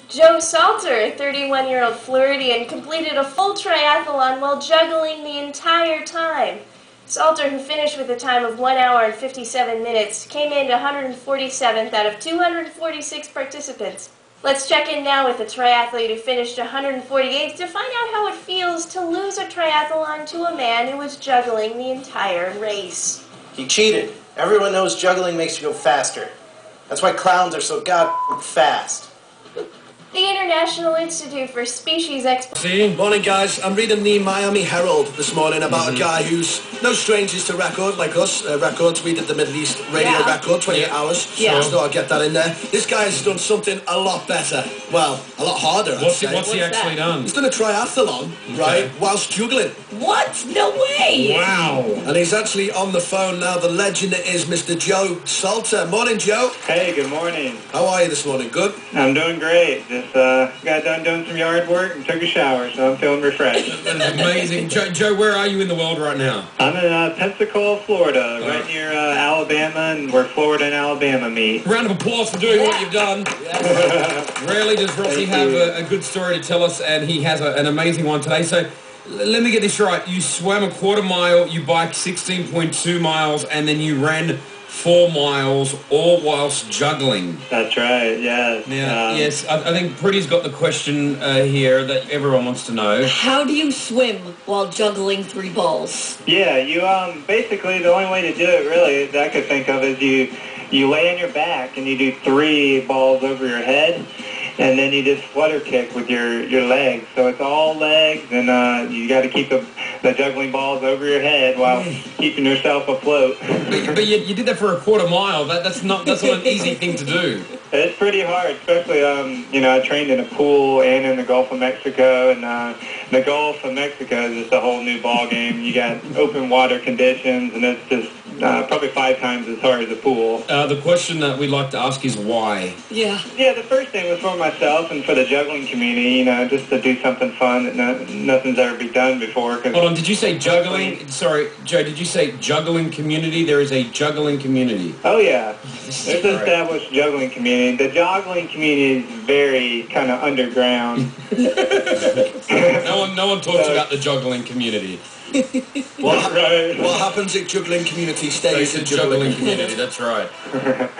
Joe Salter, a 31-year-old Floridian, completed a full triathlon while juggling the entire time. Salter, who finished with a time of 1 hour and 57 minutes, came in 147th out of 246 participants. Let's check in now with a triathlete who finished 148th to find out how it feels to lose a triathlon to a man who was juggling the entire race. He cheated. Everyone knows juggling makes you go faster. That's why clowns are so fast. The International Institute for Species Morning, guys. I'm reading the Miami Herald this morning about a guy who's no strangers to record, like us. Records, we did the Middle East radio record, 28 hours. So I thought I'd get that in there. This guy has done something a lot better. Well, a lot harder, What's he actually done? He's done a triathlon, right, whilst juggling. What? No way! Wow. And he's actually on the phone now. The legend that is Mr. Joe Salter. Morning, Joe. Hey, good morning. How are you this morning? Good? I'm doing great. Just got done doing some yard work and took a shower, so I'm feeling refreshed. That is amazing. Joe, where are you in the world right now? I'm in Pensacola, Florida, right near Alabama, and where Florida and Alabama meet. Round of applause for doing what you've done. Rarely does Rossi have a good story to tell us, and he has an amazing one today. So let me get this right. You swam a quarter mile, you biked 16.2 miles, and then you ran 4 miles, all whilst juggling. That's right, yes. Now, yes, I think Pretty's got the question here that everyone wants to know. How do you swim while juggling 3 balls? Yeah, you basically the only way to do it really that I could think of is you lay on your back and you do 3 balls over your head, and then you just flutter kick with your legs. So it's all legs, and you got to keep the juggling balls over your head while keeping yourself afloat. But you did that for a quarter mile. That's not an easy thing to do. It's pretty hard, especially I trained in a pool and in the Gulf of Mexico, and the Gulf of Mexico is just a whole new ball game. You got open water conditions, and it's just probably 5 times as hard as a pool. The question that we like to ask is why? Yeah, the first thing was for myself and for the juggling community, just to do something fun that nothing's ever been done before. Hold on, did you say juggling? Sorry, Joe, did you say juggling community? There is a juggling community. Oh, yeah. There's an established juggling community. The juggling community is very kind of underground. No one talks about the juggling community. What happens at juggling community stays at juggling community. That's right.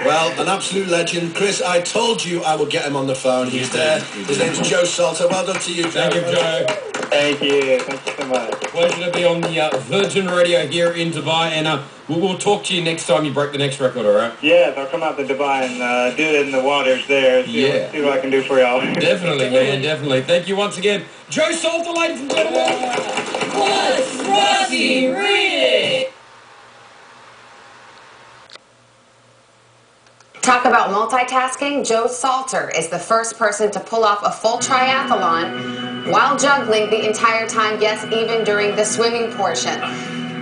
Well, an absolute legend. Chris, I told you I would get him on the phone. He's there. His name's Joe Salter. Well done to you, Joe. Thank you, Joe. Thank you. Thank you so much. Pleasure to be on the Virgin Radio here in Dubai, and we'll talk to you next time you break the next record, all right? Yes, I'll come out to Dubai and do it in the waters there. See what I can do for y'all. Definitely, man, definitely. Thank you once again. Joe Salter, ladies and gentlemen. Plus Rossi, read it! Talk about multitasking. Joe Salter is the first person to pull off a full triathlon while juggling the entire time, yes, even during the swimming portion.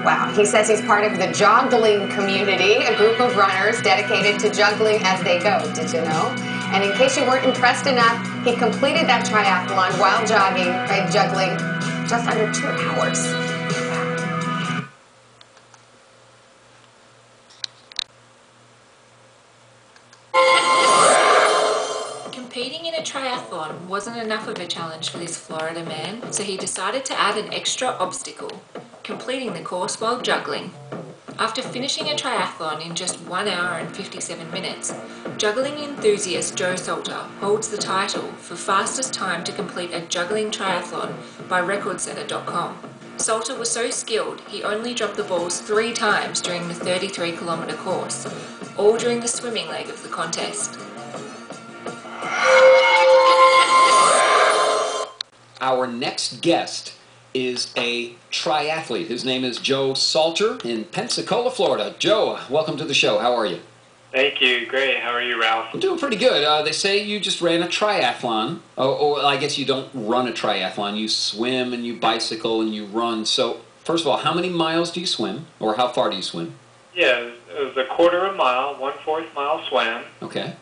Wow, he says he's part of the joggling community, a group of runners dedicated to juggling as they go. Did you know? And in case you weren't impressed enough, he completed that triathlon while juggling just under 2 hours. Competing in a triathlon wasn't enough of a challenge for this Florida man, so he decided to add an extra obstacle, completing the course while juggling. After finishing a triathlon in just 1 hour and 57 minutes, juggling enthusiast Joe Salter holds the title for fastest time to complete a juggling triathlon by recordcenter.com. Salter was so skilled he only dropped the balls 3 times during the 33-kilometre course, all during the swimming leg of the contest. Our next guest is a triathlete. His name is Joe Salter in Pensacola, Florida. Joe, welcome to the show. How are you? Thank you. Great. How are you, Ralph? I'm doing pretty good. They say you just ran a triathlon. Or I guess you don't run a triathlon. You swim and you bicycle and you run. So, first of all, how many miles do you swim? Or how far do you swim? Yeah, it was a quarter of a mile, 1/4 mile swim. Okay.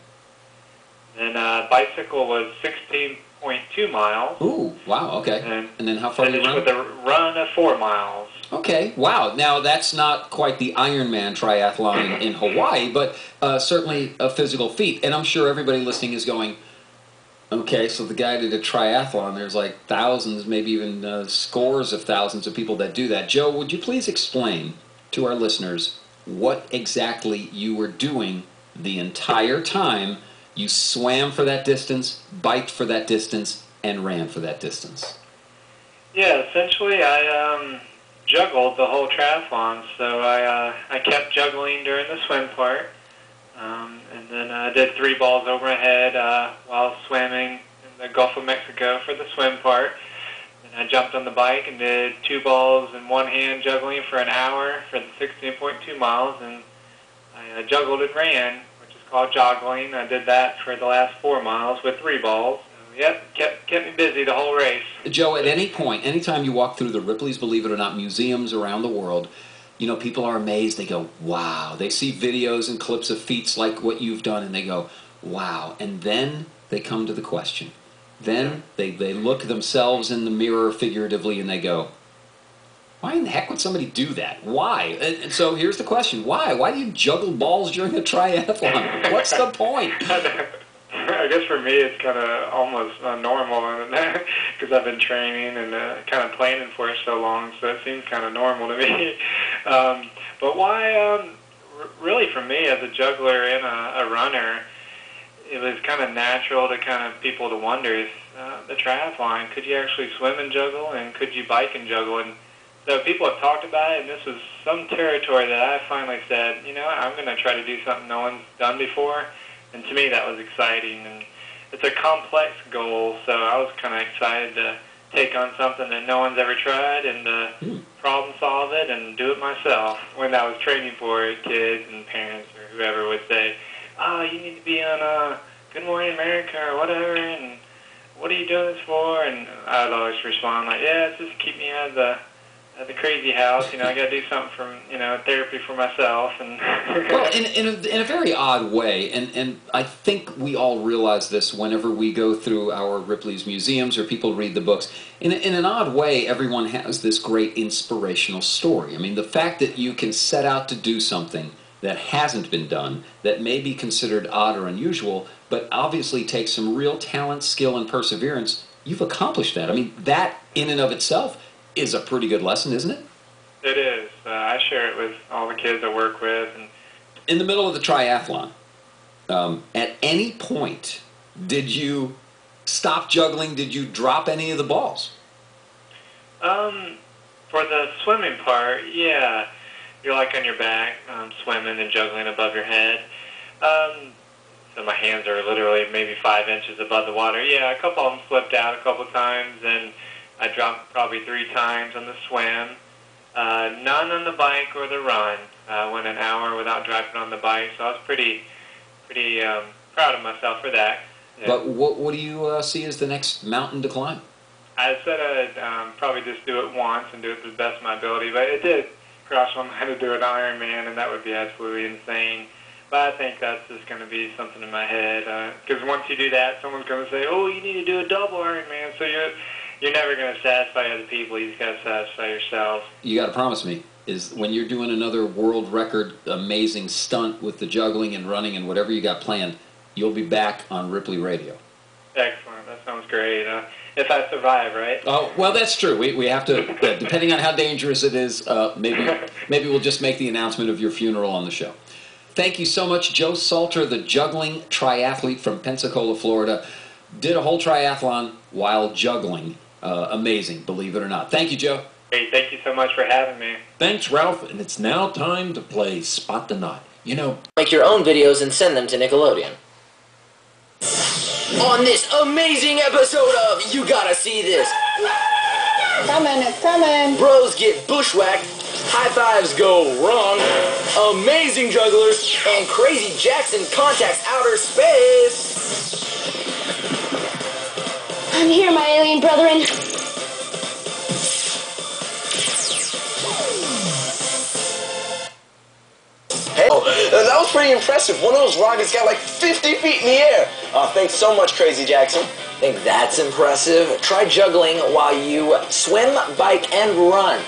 And bicycle was 16.2 miles. Ooh, wow, okay. And then how far did you run? With a run of 4 miles. Okay, wow. Now, that's not quite the Ironman triathlon in Hawaii, but certainly a physical feat. And I'm sure everybody listening is going, Okay, so the guy did a triathlon. There's like thousands, maybe even scores of thousands of people that do that. Joe, would you please explain to our listeners what exactly you were doing the entire time you swam for that distance, biked for that distance, and ran for that distance? Yeah, essentially I juggled the whole triathlon. So I kept juggling during the swim part. And then I did 3 balls over my head while swimming in the Gulf of Mexico for the swim part. And I jumped on the bike and did 2 balls in one hand juggling for an hour for the 16.2 miles. And I juggled and ran, which is called joggling. I did that for the last 4 miles with 3 balls. So, yep, kept me busy the whole race. Joe, at any point, anytime you walk through the Ripley's, believe it or not, museums around the world, you know, people are amazed. They go, wow. They see videos and clips of feats like what you've done, and they go, wow. And then they come to the question. Then they look themselves in the mirror figuratively, and they go, why in the heck would somebody do that? Why? And so here's the question. Why? Why do you juggle balls during a triathlon? What's the point? I guess for me it's kind of almost normal because I've been training and kind of planning for it so long, so it seems kind of normal to me. But why, really for me as a juggler and a runner, it was kind of natural to kind of people to wonder if the triathlon, could you actually swim and juggle, and could you bike and juggle? And so people have talked about it, and this was some territory that I finally said, you know, I'm going to try to do something no one's done before. And to me, that was exciting, and it's a complex goal, so I was kind of excited to take on something that no one's ever tried and problem solve it and do it myself. When I was training for it, kids and parents or whoever would say, oh, you need to be on Good Morning America or whatever, and what are you doing this for? And I'd always respond like, yeah, it's just to keep me out of the crazy house, you know, I got to do something from, you know, therapy for myself. And well, in a very odd way, and I think we all realize this whenever we go through our Ripley's museums or people read the books. In an odd way, everyone has this great inspirational story. I mean, the fact that you can set out to do something that hasn't been done, that may be considered odd or unusual, but obviously takes some real talent, skill, and perseverance, you've accomplished that. I mean, that in and of itself is a pretty good lesson, isn't it? It is. I share it with all the kids I work with. And in the middle of the triathlon, at any point, did you stop juggling? Did you drop any of the balls? For the swimming part, yeah. You're like on your back, swimming and juggling above your head. So my hands are literally maybe 5 inches above the water. Yeah, a couple of them slipped out a couple times, and I dropped probably 3 times on the swim. None on the bike or the run. Went an hour without dropping on the bike, so I was pretty proud of myself for that. Yeah. But what do you see as the next mountain to climb? I said I'd probably just do it once and do it to the best of my ability, but it did cross my mind to do an Ironman, and that would be absolutely insane. But I think that's just going to be something in my head, because once you do that, someone's going to say, oh, you need to do a double Ironman, so you're never going to satisfy other people. You just got to satisfy yourself. You got to promise me, is when you're doing another world record amazing stunt with the juggling and running and whatever you got planned, you'll be back on Ripley Radio. Excellent. That sounds great. If I survive, right? Oh, well, that's true. We have to, depending on how dangerous it is, maybe we'll just make the announcement of your funeral on the show. Thank you so much, Joe Salter, the juggling triathlete from Pensacola, Florida. Did a whole triathlon while juggling. Amazing, believe it or not. Thank you, Joe. Hey, thank you so much for having me. Thanks, Ralph. And it's now time to play Spot the Knot. You know, make your own videos and send them to Nickelodeon. On this amazing episode of You Gotta See This. It's coming. Bros get bushwhacked, high fives go wrong, amazing jugglers, and Crazy Jackson contacts outer space. I'm here, my alien brethren. Hey, that was pretty impressive. One of those rockets got like 50 feet in the air. Thanks so much, Crazy Jackson. Think that's impressive? Try juggling while you swim, bike, and run.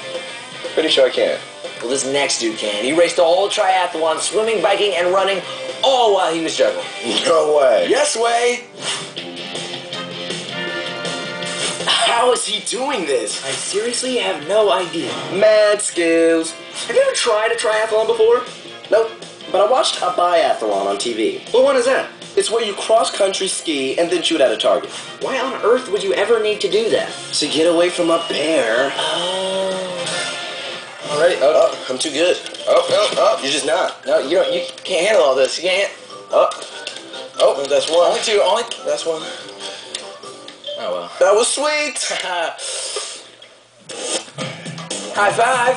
Pretty sure I can. Well, this next dude can. He raced a whole triathlon, swimming, biking, and running, all while he was juggling. No way. Yes way. How is he doing this? I seriously have no idea. Mad skills. Have you ever tried a triathlon before? Nope, but I watched a biathlon on TV. What one is that? It's where you cross-country ski and then shoot at a target. Why on earth would you ever need to do that? To get away from a bear. Oh. All right. Oh, I'm too good. Oh, you're just not. No, you can't handle all this. You can't. Oh, that's one. Only two. That's one. Oh well. That was sweet. High five.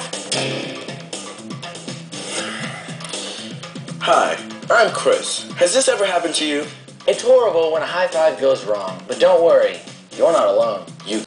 Hi, I'm Chris. Has this ever happened to you? It's horrible when a high five goes wrong, but don't worry, you're not alone. You.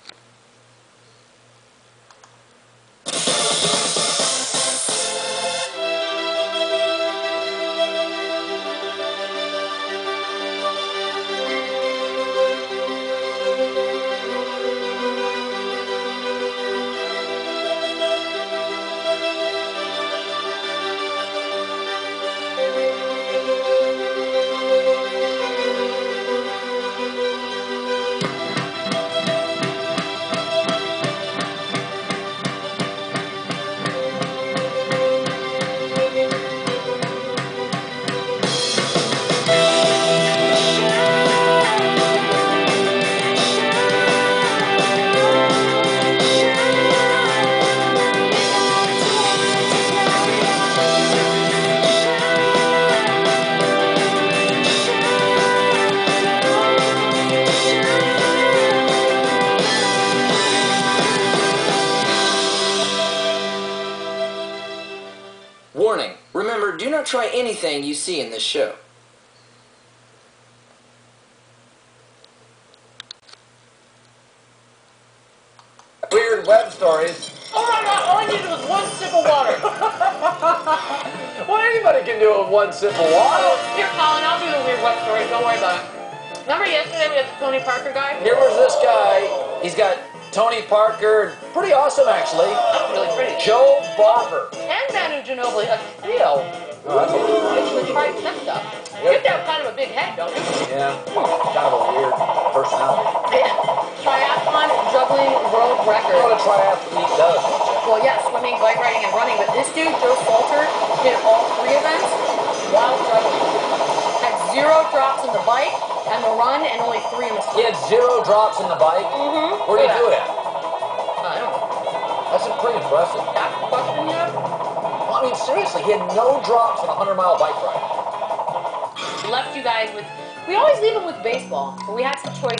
Warning, remember, do not try anything you see in this show. Weird web stories. Oh my god, all I needed was one sip of water. Well, anybody can do it with one sip of water. Here, Colin, I'll do the weird web stories. Don't worry about it. Remember yesterday we had the Tony Parker guy? Here was this guy. He's got Tony Parker. Pretty awesome, actually. That's really pretty. Joe Barber. And Manu Ginobili. Ew. Oh, that's It's the trifecta. You've got kind of a big head, don't you? Yeah. Kind of a weird personality. Yeah. Triathlon juggling world record. You know what a triathlete does, don't you? Well, yeah, swimming, bike riding, and running. But this dude, Joe Salter, did all three events while juggling. Had 0 drops in the bike and the run, and only 3 in the swim. He had 0 drops in the bike? Mm-hmm. Where did he do it at? I don't know. That's pretty impressive. That's the question you have? Well, I mean, seriously, he had no drops on a 100-mile bike ride. Left you guys with... We always leave them with baseball, but we had some choices.